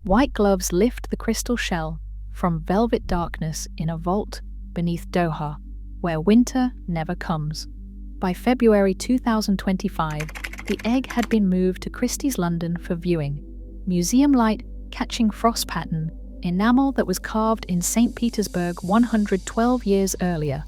White gloves lift the crystal shell from velvet darkness in a vault beneath Doha, where winter never comes. By February 2025, the egg had been moved to Christie's London for viewing. Museum light catching frost pattern, enamel that was carved in St. Petersburg 112 years earlier.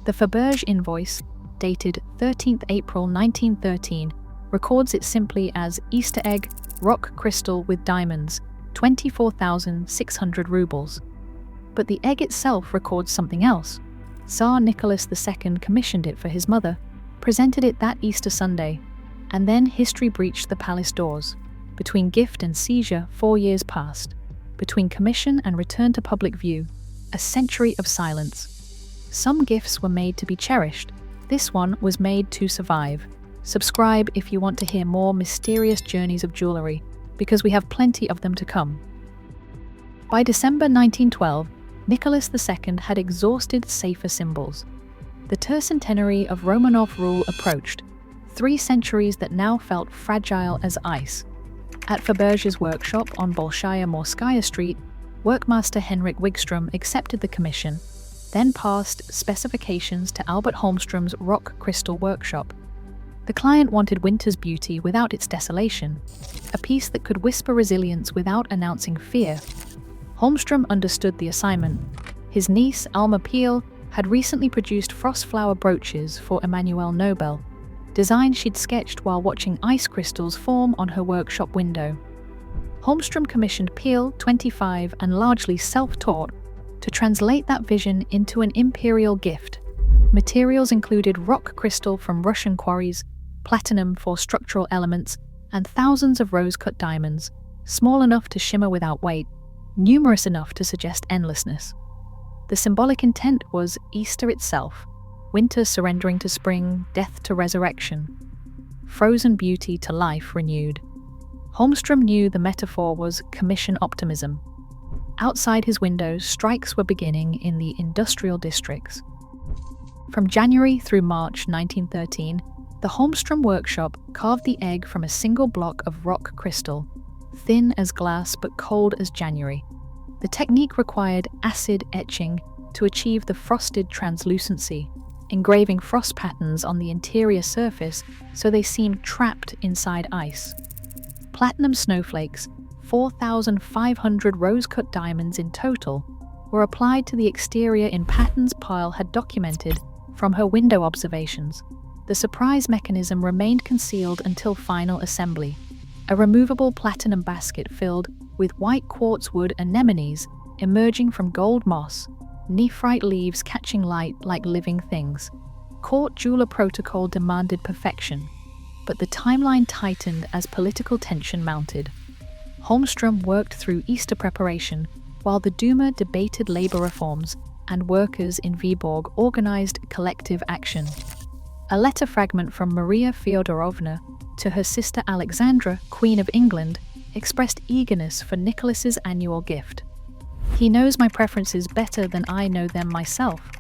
The Faberge invoice, dated 13th April 1913, records it simply as Easter egg, rock crystal with diamonds, 24,600 rubles. But the egg itself records something else. Tsar Nicholas II commissioned it for his mother, presented it that Easter Sunday, and then history breached the palace doors. Between gift and seizure, 4 years passed. Between commission and return to public view, a century of silence. Some gifts were made to be cherished. This one was made to survive. Subscribe if you want to hear more mysterious journeys of jewelry, because we have plenty of them to come. By December 1912, Nicholas II had exhausted safer symbols. The tercentenary of Romanov rule approached, 3 centuries that now felt fragile as ice. At Faberge's workshop on Bolshaya Morskaya Street, workmaster Henrik Wigstrom accepted the commission, then passed specifications to Albert Holmstrom's rock crystal workshop. The client wanted winter's beauty without its desolation, a piece that could whisper resilience without announcing fear. Holmstrom understood the assignment. His niece, Alma Peel, had recently produced frost flower brooches for Emmanuel Nobel, designs she'd sketched while watching ice crystals form on her workshop window. Holmstrom commissioned Peel, 25 and largely self-taught, to translate that vision into an imperial gift. Materials included rock crystal from Russian quarries, platinum for structural elements, and thousands of rose-cut diamonds, small enough to shimmer without weight, numerous enough to suggest endlessness. The symbolic intent was Easter itself, winter surrendering to spring, death to resurrection, frozen beauty to life renewed. Holmstrom knew the metaphor was commission optimism. Outside his windows, strikes were beginning in the industrial districts. From January through March 1913, the Holmstrom workshop carved the egg from a single block of rock crystal, thin as glass but cold as January. The technique required acid etching to achieve the frosted translucency, engraving frost patterns on the interior surface so they seemed trapped inside ice. Platinum snowflakes, 4,500 rose-cut diamonds in total, were applied to the exterior in patterns Pyle had documented from her window observations. The surprise mechanism remained concealed until final assembly. A removable platinum basket filled with white quartz wood anemones emerging from gold moss, nephrite leaves catching light like living things. Court jeweler protocol demanded perfection, but the timeline tightened as political tension mounted. Holmstrom worked through Easter preparation, while the Duma debated labor reforms and workers in Viborg organized collective action. A letter fragment from Maria Feodorovna to her sister Alexandra, Queen of England, expressed eagerness for Nicholas's annual gift. "He knows my preferences better than I know them myself."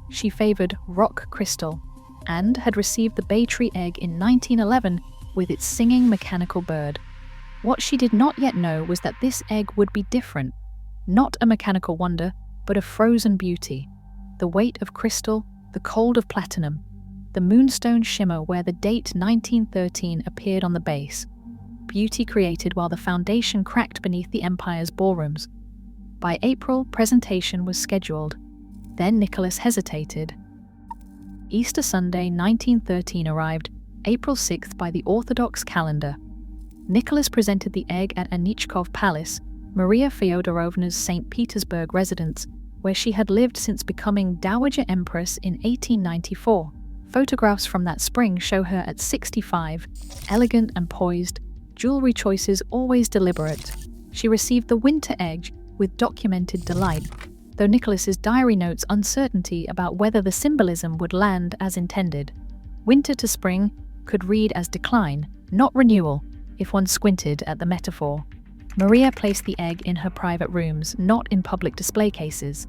She favored rock crystal, and had received the bay tree egg in 1911 with its singing mechanical bird. What she did not yet know was that this egg would be different, not a mechanical wonder, but a frozen beauty. The weight of crystal, the cold of platinum, the moonstone shimmer where the date 1913 appeared on the base. Beauty created while the foundation cracked beneath the empire's ballrooms. By April, presentation was scheduled. Then Nicholas hesitated. Easter Sunday 1913 arrived, April 6th by the Orthodox calendar. Nicholas presented the egg at Anichkov Palace, Maria Feodorovna's St. Petersburg residence, where she had lived since becoming Dowager Empress in 1894. Photographs from that spring show her at 65, elegant and poised, jewelry choices always deliberate. She received the winter egg with documented delight, though Nicholas's diary notes uncertainty about whether the symbolism would land as intended. Winter to spring could read as decline, not renewal, if one squinted at the metaphor. Maria placed the egg in her private rooms, not in public display cases.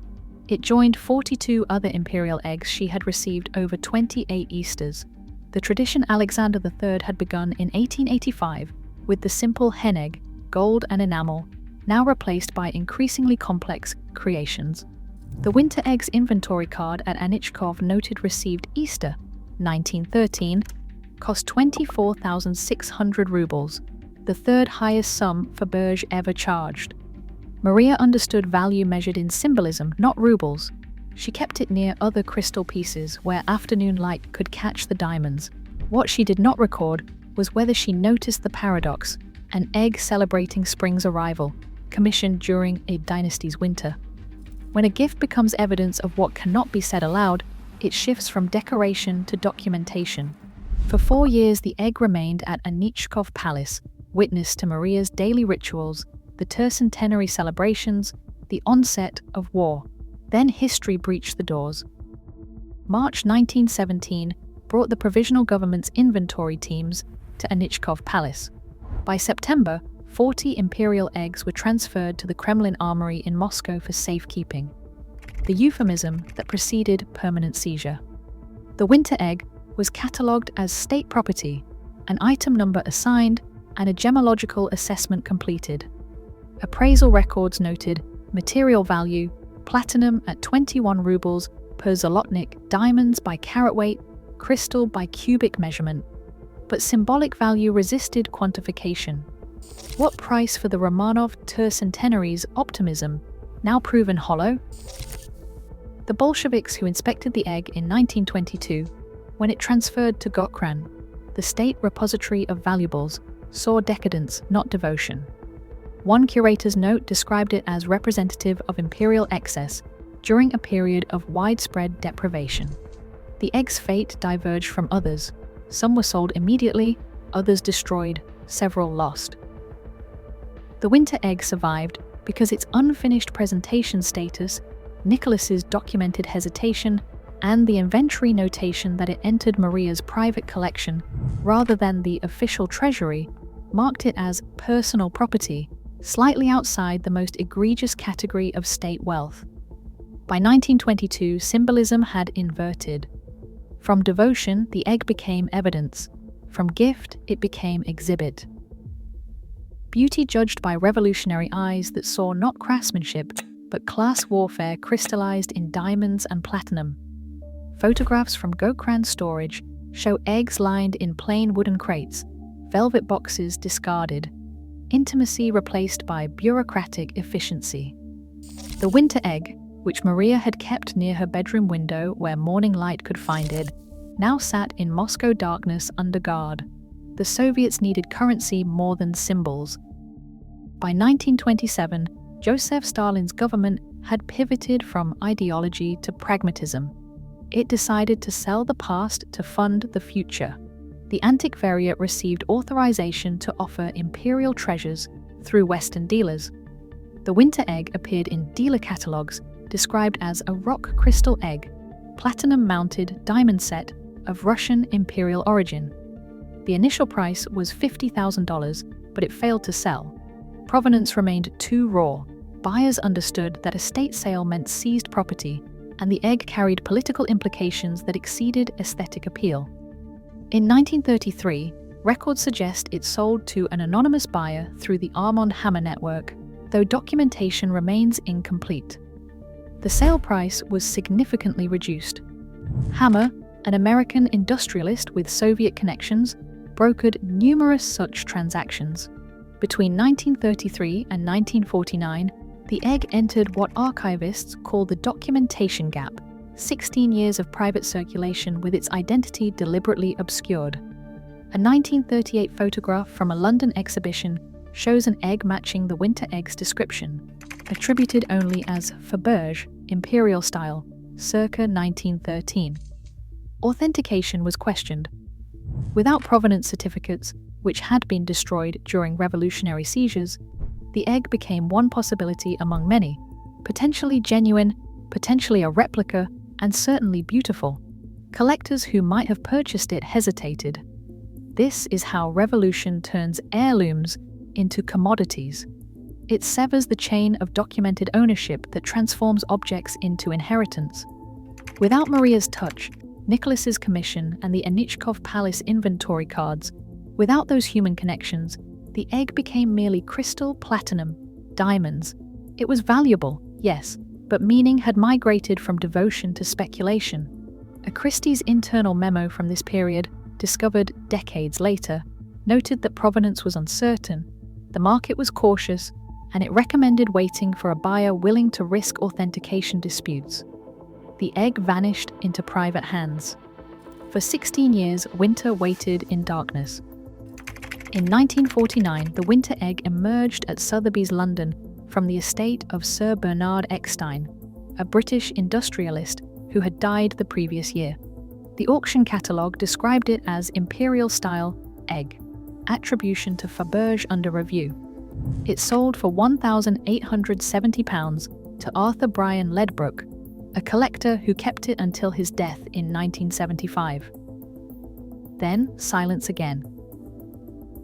It joined 42 other imperial eggs she had received over 28 Easters. The tradition Alexander III had begun in 1885 with the simple hen egg, gold and enamel, now replaced by increasingly complex creations. The winter eggs inventory card at Anichkov noted received Easter, 1913, cost 24,600 rubles, the third highest sum Faberge ever charged. Maria understood value measured in symbolism, not rubles. She kept it near other crystal pieces where afternoon light could catch the diamonds. What she did not record was whether she noticed the paradox, an egg celebrating spring's arrival, commissioned during a dynasty's winter. When a gift becomes evidence of what cannot be said aloud, it shifts from decoration to documentation. For 4 years, the egg remained at Anichkov Palace, witness to Maria's daily rituals, the tercentenary celebrations, the onset of war. Then history breached the doors. March 1917 brought the provisional government's inventory teams to Anichkov Palace. By September, 40 imperial eggs were transferred to the Kremlin armory in Moscow for safekeeping, the euphemism that preceded permanent seizure. The winter egg was catalogued as state property, an item number assigned, and a gemological assessment completed. Appraisal records noted material value, platinum at 21 rubles per zlotnik, diamonds by carat weight, crystal by cubic measurement. But symbolic value resisted quantification. What price for the Romanov tercentenary's optimism, now proven hollow? The Bolsheviks who inspected the egg in 1922, when it transferred to Gokran, the state repository of valuables, saw decadence, not devotion. One curator's note described it as representative of imperial excess during a period of widespread deprivation. The egg's fate diverged from others. Some were sold immediately, others destroyed, several lost. The winter egg survived because its unfinished presentation status, Nicholas's documented hesitation, and the inventory notation that it entered Maria's private collection rather than the official treasury, marked it as personal property, slightly outside the most egregious category of state wealth. By 1922, symbolism had inverted. From devotion, the egg became evidence. From gift, it became exhibit. Beauty judged by revolutionary eyes that saw not craftsmanship, but class warfare crystallized in diamonds and platinum. Photographs from Gokran storage show eggs lined in plain wooden crates, velvet boxes discarded, intimacy replaced by bureaucratic efficiency. The winter egg, which Maria had kept near her bedroom window where morning light could find it, now sat in Moscow darkness under guard. The Soviets needed currency more than symbols. By 1927, Joseph Stalin's government had pivoted from ideology to pragmatism. It decided to sell the past to fund the future. The antiquariat received authorization to offer imperial treasures through Western dealers. The winter egg appeared in dealer catalogues described as a rock crystal egg, platinum-mounted diamond set of Russian imperial origin. The initial price was $50,000, but it failed to sell. Provenance remained too raw. Buyers understood that a state sale meant seized property, and the egg carried political implications that exceeded aesthetic appeal. In 1933, records suggest it sold to an anonymous buyer through the Armand Hammer network, though documentation remains incomplete. The sale price was significantly reduced. Hammer, an American industrialist with Soviet connections, brokered numerous such transactions. Between 1933 and 1949, the egg entered what archivists call the documentation gap, 16 years of private circulation with its identity deliberately obscured. A 1938 photograph from a London exhibition shows an egg matching the winter egg's description, attributed only as Faberge, Imperial style, circa 1913. Authentication was questioned. Without provenance certificates, which had been destroyed during revolutionary seizures, the egg became one possibility among many, potentially genuine, potentially a replica, and certainly beautiful. Collectors who might have purchased it hesitated. This is how revolution turns heirlooms into commodities. It severs the chain of documented ownership that transforms objects into inheritance. Without Maria's touch, Nicholas's commission, and the Anichkov Palace inventory cards, without those human connections, the egg became merely crystal, platinum, diamonds. It was valuable, yes, but meaning had migrated from devotion to speculation. A Christie's internal memo from this period, discovered decades later, noted that provenance was uncertain, the market was cautious, and it recommended waiting for a buyer willing to risk authentication disputes. The egg vanished into private hands. For 16 years, Winter waited in darkness. In 1949, the Winter egg emerged at Sotheby's London from the estate of Sir Bernard Eckstein, a British industrialist who had died the previous year. The auction catalogue described it as Imperial-style egg, attribution to Faberge under review. It sold for £1,870 to Arthur Bryan Ledbrook, a collector who kept it until his death in 1975. Then, silence again.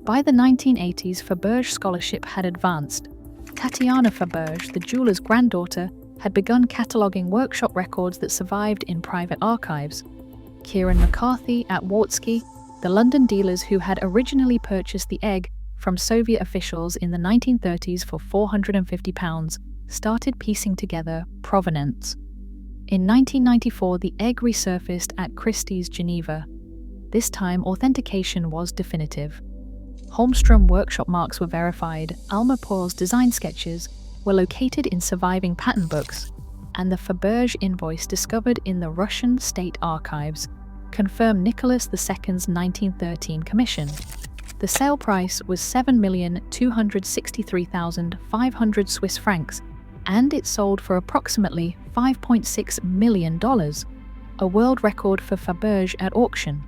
By the 1980s, Faberge scholarship had advanced. Tatiana Faberge, the jeweller's granddaughter, had begun cataloguing workshop records that survived in private archives. Kieran McCarthy at Wartsky, the London dealers who had originally purchased the egg from Soviet officials in the 1930s for £450, started piecing together provenance. In 1994, the egg resurfaced at Christie's Geneva. This time, authentication was definitive. Holmstrom workshop marks were verified, Alma Paul's design sketches were located in surviving pattern books, and the Faberge invoice discovered in the Russian state archives confirmed Nicholas II's 1913 commission. The sale price was 7,263,500 Swiss francs, and it sold for approximately $5.6 million, a world record for Faberge at auction.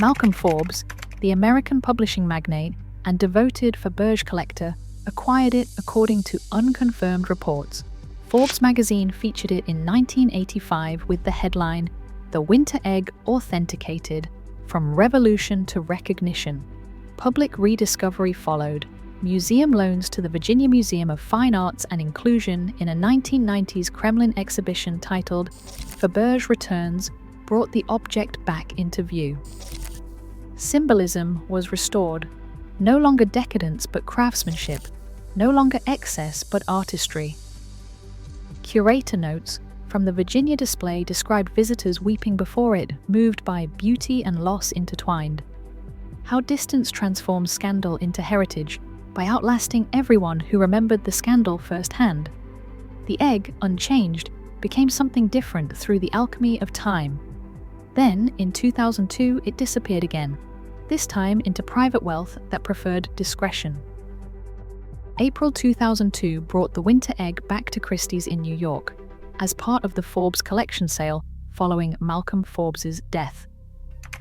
Malcolm Forbes, the American publishing magnate and devoted Faberge collector, acquired it according to unconfirmed reports. Forbes magazine featured it in 1985 with the headline, "The Winter Egg Authenticated, From Revolution to Recognition." Public rediscovery followed. Museum loans to the Virginia Museum of Fine Arts and inclusion in a 1990s Kremlin exhibition titled Faberge Returns brought the object back into view. Symbolism was restored. No longer decadence but craftsmanship. No longer excess but artistry. Curator notes from the Virginia display described visitors weeping before it, moved by beauty and loss intertwined. How distance transforms scandal into heritage by outlasting everyone who remembered the scandal firsthand. The egg, unchanged, became something different through the alchemy of time. Then, in 2002, it disappeared again, this time into private wealth that preferred discretion. April 2002 brought the Winter Egg back to Christie's in New York, as part of the Forbes collection sale following Malcolm Forbes's death.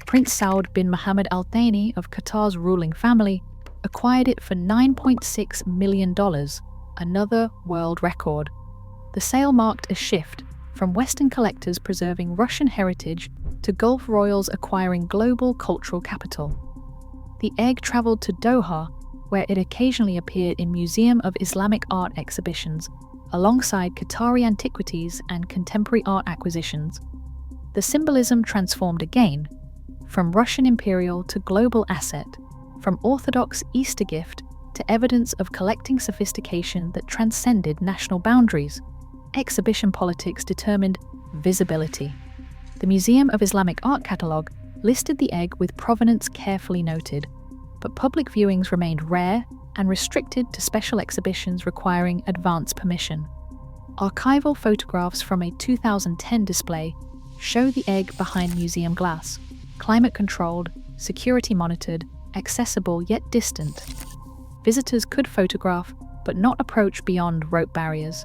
Prince Saud bin Mohammed Al Thani of Qatar's ruling family acquired it for $9.6 million, another world record. The sale marked a shift from Western collectors preserving Russian heritage to Gulf royals acquiring global cultural capital. The egg traveled to Doha, where it occasionally appeared in Museum of Islamic Art exhibitions, alongside Qatari antiquities and contemporary art acquisitions. The symbolism transformed again, from Russian imperial to global asset, from orthodox Easter gift to evidence of collecting sophistication that transcended national boundaries. Exhibition politics determined visibility. The Museum of Islamic Art catalogue listed the egg with provenance carefully noted, but public viewings remained rare and restricted to special exhibitions requiring advance permission. Archival photographs from a 2010 display show the egg behind museum glass, climate-controlled, security-monitored, accessible yet distant. Visitors could photograph, but not approach beyond rope barriers.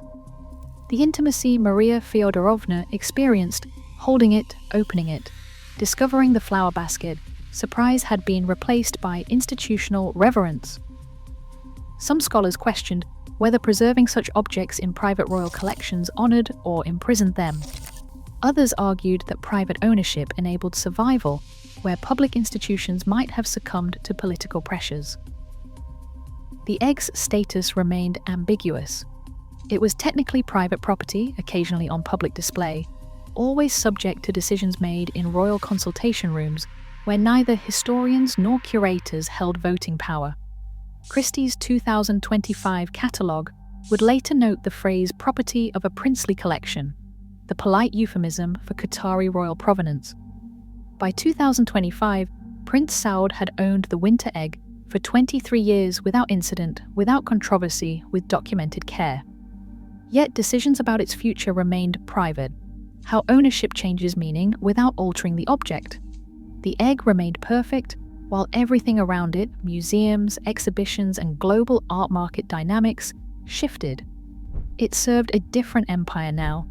The intimacy Maria Feodorovna experienced, holding it, opening it, discovering the flower basket, surprise had been replaced by institutional reverence. Some scholars questioned whether preserving such objects in private royal collections honored or imprisoned them. Others argued that private ownership enabled survival, where public institutions might have succumbed to political pressures. The egg's status remained ambiguous. It was technically private property, occasionally on public display, always subject to decisions made in royal consultation rooms, where neither historians nor curators held voting power. Christie's 2025 catalogue would later note the phrase property of a princely collection, the polite euphemism for Qatari royal provenance. By 2025, Prince Saud had owned the winter egg for 23 years without incident, without controversy, with documented care. Yet decisions about its future remained private, how ownership changes meaning without altering the object. The egg remained perfect, while everything around it, museums, exhibitions, and global art market dynamics, shifted. It served a different empire now.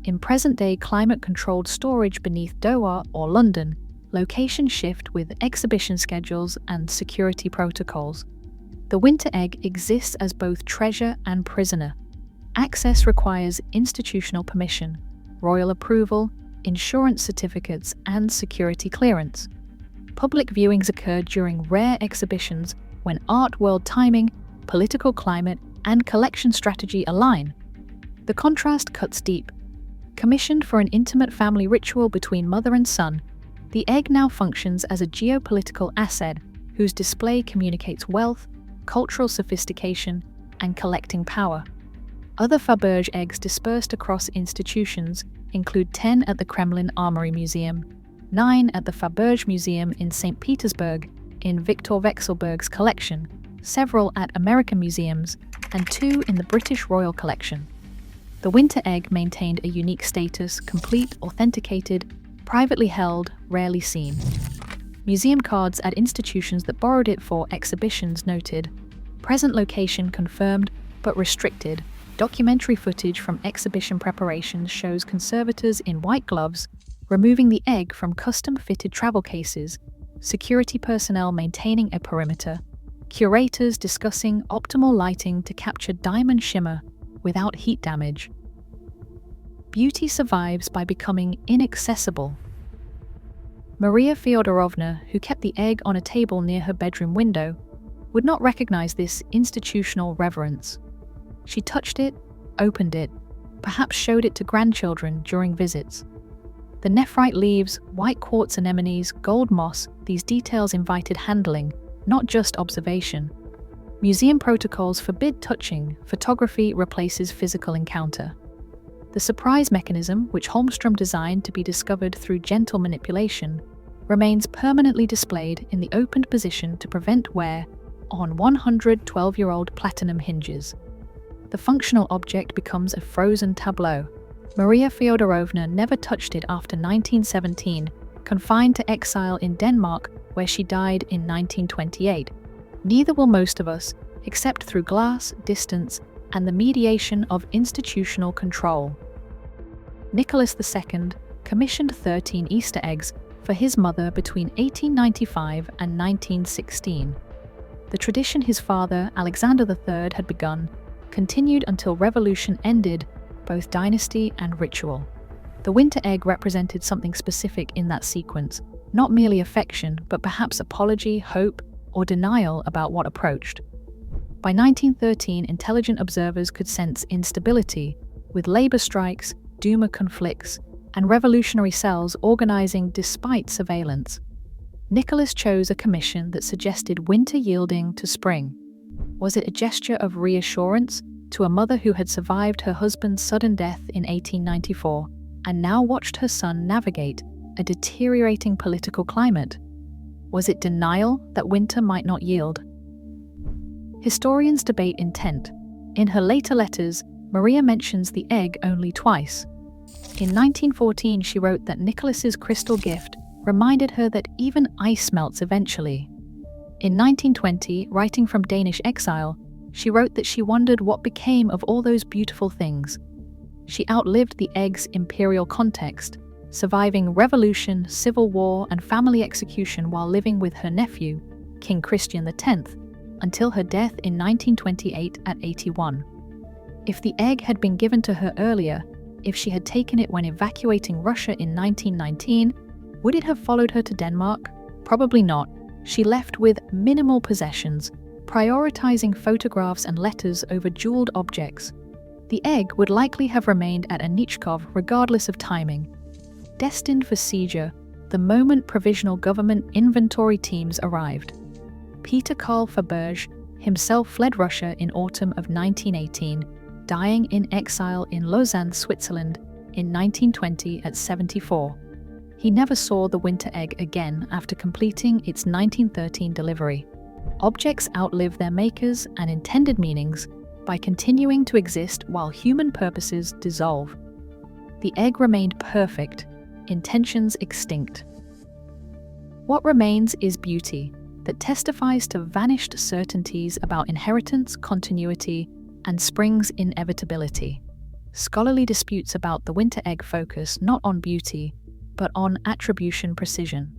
In present-day climate-controlled storage beneath Doha or London, locations shift with exhibition schedules and security protocols. The winter egg exists as both treasure and prisoner. Access requires institutional permission, royal approval, insurance certificates, and security clearance. Public viewings occur during rare exhibitions when art world timing, political climate, and collection strategy align. The contrast cuts deep. Commissioned for an intimate family ritual between mother and son, the egg now functions as a geopolitical asset whose display communicates wealth, cultural sophistication, and collecting power. Other Faberge eggs dispersed across institutions include 10 at the Kremlin Armory Museum, 9 at the Faberge Museum in St. Petersburg in Viktor Vekselberg's collection, several at American museums, and 2 in the British Royal Collection. The winter egg maintained a unique status, complete, authenticated, privately held, rarely seen. Museum cards at institutions that borrowed it for exhibitions noted, present location confirmed but restricted. Documentary footage from exhibition preparations shows conservators in white gloves removing the egg from custom-fitted travel cases, security personnel maintaining a perimeter, curators discussing optimal lighting to capture diamond shimmer without heat damage. Beauty survives by becoming inaccessible. Maria Feodorovna, who kept the egg on a table near her bedroom window, would not recognize this institutional reverence. She touched it, opened it, perhaps showed it to grandchildren during visits. The nephrite leaves, white quartz anemones, gold moss, these details invited handling, not just observation. Museum protocols forbid touching, photography replaces physical encounter. The surprise mechanism, which Holmstrom designed to be discovered through gentle manipulation, remains permanently displayed in the opened position to prevent wear on 112-year-old platinum hinges. The functional object becomes a frozen tableau. Maria Feodorovna never touched it after 1917, confined to exile in Denmark, where she died in 1928. Neither will most of us, except through glass, distance, and the mediation of institutional control. Nicholas II commissioned 13 Easter eggs for his mother between 1895 and 1916. The tradition his father, Alexander III, had begun continued until revolution ended both dynasty and ritual. The winter egg represented something specific in that sequence, not merely affection, but perhaps apology, hope, or denial about what approached. By 1913, intelligent observers could sense instability, with labor strikes, Duma conflicts, and revolutionary cells organizing despite surveillance. Nicholas chose a commission that suggested winter yielding to spring. Was it a gesture of reassurance to a mother who had survived her husband's sudden death in 1894 and now watched her son navigate a deteriorating political climate? Was it denial that winter might not yield? Historians debate intent. In her later letters, Maria mentions the egg only twice. In 1914, she wrote that Nicholas's crystal gift reminded her that even ice melts eventually. In 1920, writing from Danish exile, she wrote that she wondered what became of all those beautiful things. She outlived the egg's imperial context, surviving revolution, civil war, and family execution while living with her nephew, King Christian X, until her death in 1928 at 81. If the egg had been given to her earlier, if she had taken it when evacuating Russia in 1919, would it have followed her to Denmark? Probably not. She left with minimal possessions, prioritizing photographs and letters over jeweled objects. The egg would likely have remained at Anichkov regardless of timing. Destined for seizure, the moment provisional government inventory teams arrived. Peter Carl Faberge, himself fled Russia in autumn of 1918, dying in exile in Lausanne, Switzerland in 1920 at 74. He never saw the winter egg again after completing its 1913 delivery. Objects outlive their makers and intended meanings by continuing to exist while human purposes dissolve. The egg remained perfect, intentions extinct. What remains is beauty that testifies to vanished certainties about inheritance, continuity, and spring's inevitability. Scholarly disputes about the winter egg focus not on beauty, but on attribution precision.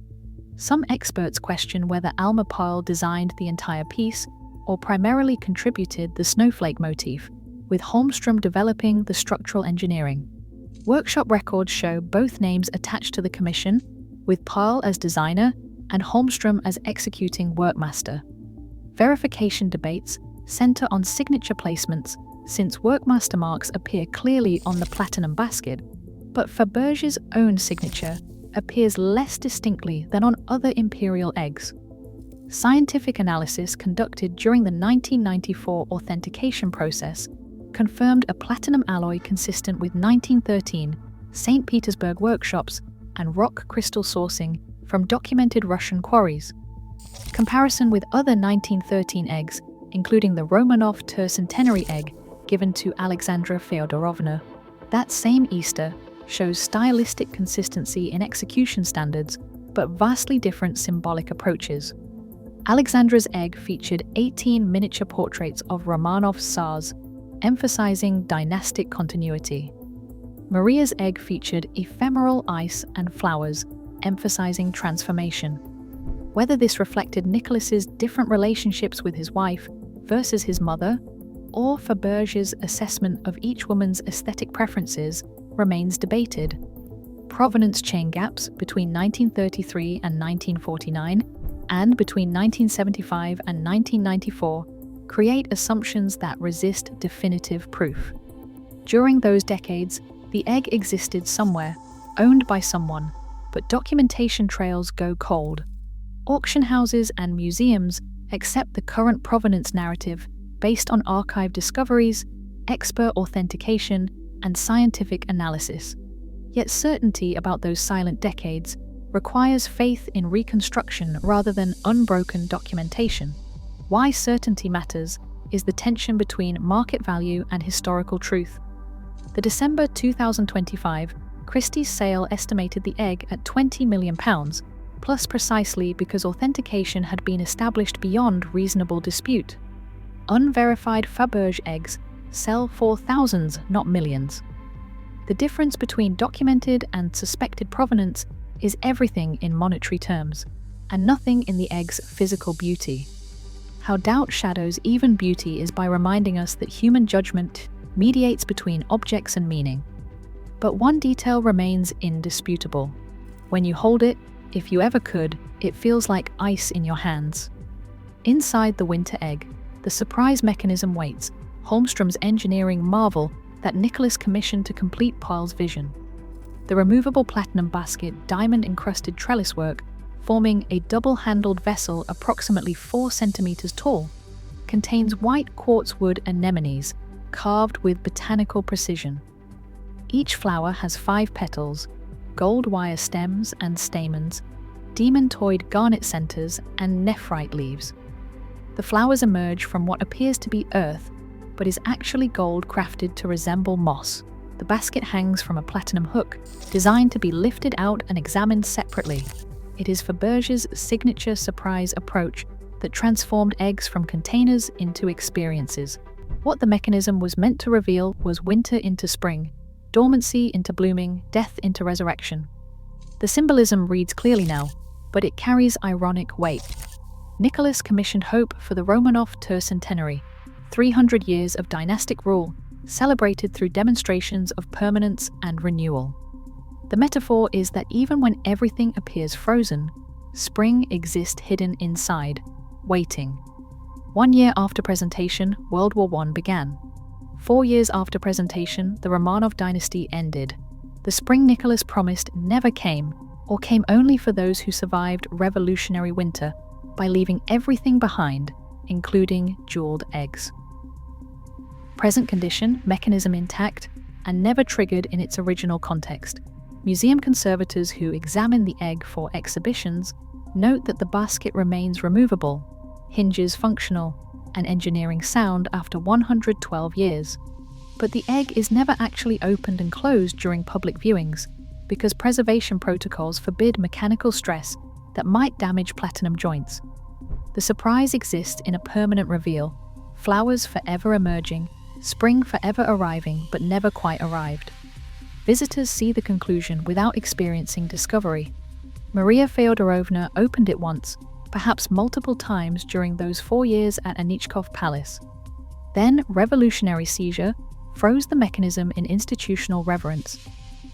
Some experts question whether Alma Pearl designed the entire piece or primarily contributed the snowflake motif, with Holmström developing the structural engineering. Workshop records show both names attached to the commission, with Pearl as designer and Holmström as executing workmaster. Verification debates center on signature placements, since workmaster marks appear clearly on the platinum basket, but Faberge's own signature appears less distinctly than on other imperial eggs. Scientific analysis conducted during the 1994 authentication process confirmed a platinum alloy consistent with 1913 St. Petersburg workshops and rock crystal sourcing from documented Russian quarries. Comparison with other 1913 eggs, including the Romanov tercentenary egg given to Alexandra Feodorovna, that same Easter shows stylistic consistency in execution standards, but vastly different symbolic approaches. Alexandra's egg featured 18 miniature portraits of Romanov's Tsars, emphasizing dynastic continuity. Maria's egg featured ephemeral ice and flowers, emphasizing transformation. Whether this reflected Nicholas's different relationships with his wife versus his mother, or Faberge's assessment of each woman's aesthetic preferences, remains debated. Provenance chain gaps between 1933 and 1949 and between 1975 and 1994 create assumptions that resist definitive proof. During those decades, the egg existed somewhere, owned by someone, but documentation trails go cold. Auction houses and museums accept the current provenance narrative based on archive discoveries, expert authentication, and scientific analysis. Yet certainty about those silent decades requires faith in reconstruction rather than unbroken documentation. Why certainty matters is the tension between market value and historical truth. The December 2025 Christie's sale estimated the egg at £20 million, plus precisely because authentication had been established beyond reasonable dispute. Unverified Faberge eggs sell for thousands, not millions. The difference between documented and suspected provenance is everything in monetary terms, and nothing in the egg's physical beauty. How doubt shadows even beauty is by reminding us that human judgment mediates between objects and meaning. But one detail remains indisputable. When you hold it, if you ever could, it feels like ice in your hands. Inside the winter egg, the surprise mechanism waits, Holmström's engineering marvel that Nicholas commissioned to complete Pearl's vision. The removable platinum basket, diamond-encrusted trellis work, forming a double-handled vessel approximately 4 centimeters tall, contains white quartz wood anemones carved with botanical precision. Each flower has 5 petals, gold wire stems and stamens, demontoid garnet centers, and nephrite leaves. The flowers emerge from what appears to be earth, but is actually gold crafted to resemble moss. The basket hangs from a platinum hook, designed to be lifted out and examined separately. It is Faberge's signature surprise approach that transformed eggs from containers into experiences. What the mechanism was meant to reveal was winter into spring, dormancy into blooming, death into resurrection. The symbolism reads clearly now, but it carries ironic weight. Nicholas commissioned hope for the Romanov tercentenary, 300 years of dynastic rule, celebrated through demonstrations of permanence and renewal. The metaphor is that even when everything appears frozen, spring exists hidden inside, waiting. 1 year after presentation, World War I began. 4 years after presentation, the Romanov dynasty ended. The spring Nicholas promised never came, or came only for those who survived revolutionary winter by leaving everything behind, including jeweled eggs. Present condition, mechanism intact, and never triggered in its original context. Museum conservators who examine the egg for exhibitions note that the basket remains removable, hinges functional, and engineering sound after 112 years. But the egg is never actually opened and closed during public viewings because preservation protocols forbid mechanical stress that might damage platinum joints. The surprise exists in a permanent reveal, flowers forever emerging, spring forever arriving but never quite arrived. Visitors see the conclusion without experiencing discovery. Maria Feodorovna opened it once, perhaps multiple times during those 4 years at Anichkov Palace. Then revolutionary seizure froze the mechanism in institutional reverence,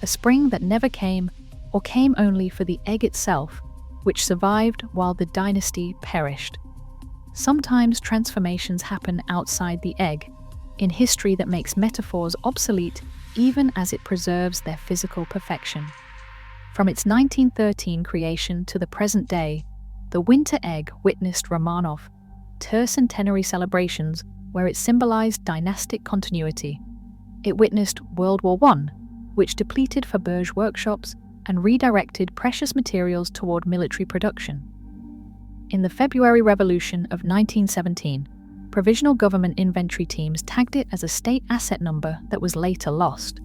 a spring that never came or came only for the egg itself, which survived while the dynasty perished. Sometimes transformations happen outside the egg, in history that makes metaphors obsolete even as it preserves their physical perfection. From its 1913 creation to the present day, the winter egg witnessed Romanov tercentenary celebrations where it symbolized dynastic continuity. It witnessed World War I, which depleted Faberge workshops and redirected precious materials toward military production. In the February Revolution of 1917, provisional government inventory teams tagged it as a state asset number that was later lost.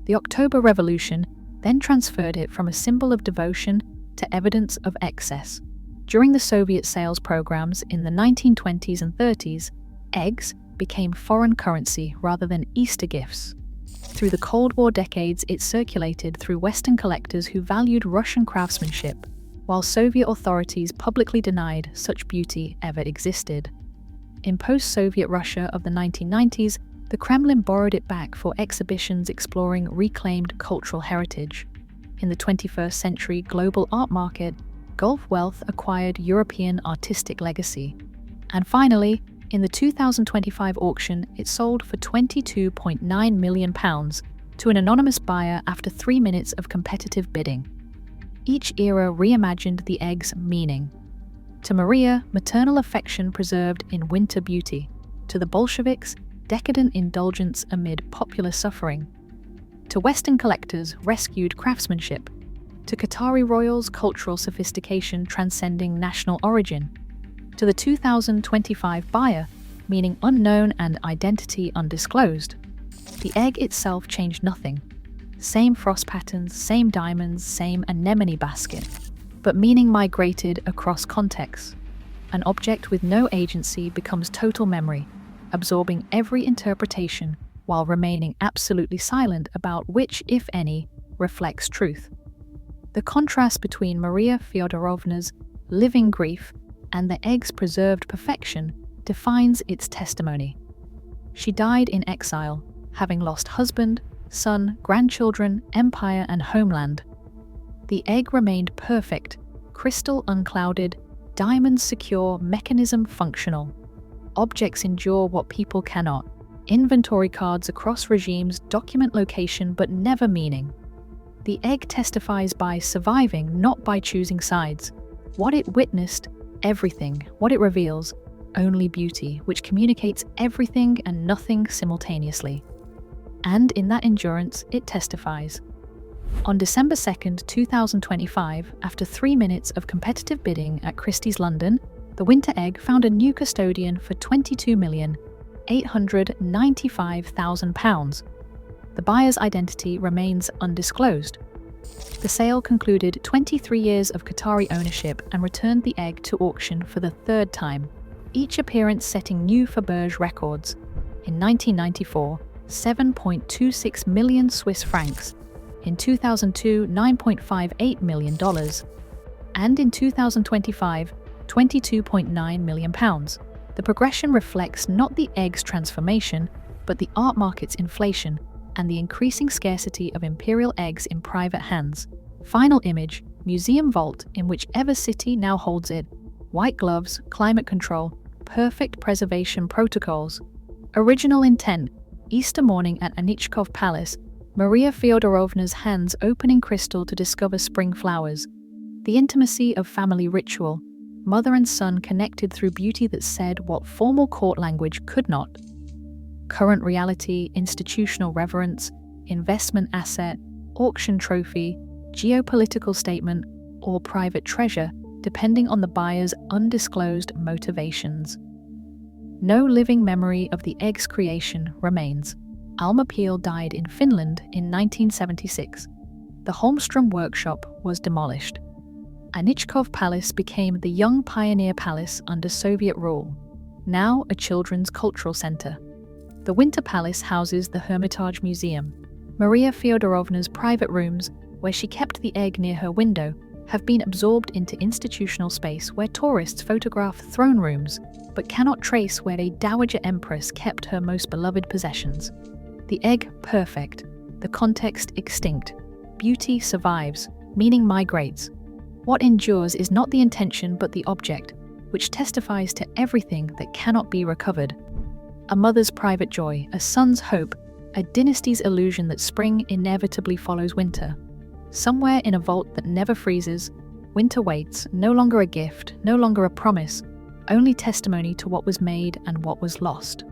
The October Revolution then transferred it from a symbol of devotion to evidence of excess. During the Soviet sales programs in the 1920s and 30s, eggs became foreign currency rather than Easter gifts. Through the Cold War decades, it circulated through Western collectors who valued Russian craftsmanship, while Soviet authorities publicly denied such beauty ever existed. In post-Soviet Russia of the 1990s, the Kremlin borrowed it back for exhibitions exploring reclaimed cultural heritage. In the 21st century global art market, Gulf wealth acquired European artistic legacy. And finally, in the 2025 auction, it sold for £22.9 million to an anonymous buyer after 3 minutes of competitive bidding. Each era reimagined the egg's meaning. To Maria, maternal affection preserved in winter beauty. To the Bolsheviks, decadent indulgence amid popular suffering. To Western collectors, rescued craftsmanship. To Qatari royals, cultural sophistication transcending national origin. To the 2025 buyer, meaning unknown and identity undisclosed. The egg itself changed nothing. Same frost patterns, same diamonds, same anemone basket. But meaning migrated across contexts. An object with no agency becomes total memory, absorbing every interpretation while remaining absolutely silent about which, if any, reflects truth. The contrast between Maria Feodorovna's living grief and the egg's preserved perfection defines its testimony. She died in exile, having lost husband, son, grandchildren, empire, and homeland. The egg remained perfect, crystal unclouded, diamonds secure, mechanism functional. Objects endure what people cannot. Inventory cards across regimes document location but never meaning. The egg testifies by surviving, not by choosing sides. What it witnessed, everything. What it reveals, only beauty, which communicates everything and nothing simultaneously. And in that endurance, it testifies. On December 2nd, 2025, after 3 minutes of competitive bidding at Christie's London, the winter egg found a new custodian for £22,895,000. The buyer's identity remains undisclosed. The sale concluded 23 years of Qatari ownership and returned the egg to auction for the third time, each appearance setting new Faberge records. In 1994, 7.26 million Swiss francs. In 2002, $9.58 million. And in 2025, £22.9 million. The progression reflects not the egg's transformation, but the art market's inflation and the increasing scarcity of imperial eggs in private hands. Final image, museum vault in whichever city now holds it. White gloves, climate control, perfect preservation protocols. Original intent, Easter morning at Anichkov Palace, Maria Feodorovna's hands opening crystal to discover spring flowers. The intimacy of family ritual, Mother and son connected through beauty that said what formal court language could not. Current reality, institutional reverence, investment asset, auction trophy, geopolitical statement, or private treasure, depending on the buyer's undisclosed motivations. No living memory of the egg's creation remains. Alma Peel died in Finland in 1976. The Holmström workshop was demolished. Anichkov Palace became the Young Pioneer Palace under Soviet rule, now a children's cultural center. The Winter Palace houses the Hermitage Museum. Maria Feodorovna's private rooms, where she kept the egg near her window, have been absorbed into institutional space where tourists photograph throne rooms, but cannot trace where a dowager empress kept her most beloved possessions. The egg perfect, the context extinct. Beauty survives, meaning migrates. What endures is not the intention but the object, which testifies to everything that cannot be recovered. A mother's private joy, a son's hope, a dynasty's illusion that spring inevitably follows winter. Somewhere in a vault that never freezes, winter waits, no longer a gift, no longer a promise, only testimony to what was made and what was lost.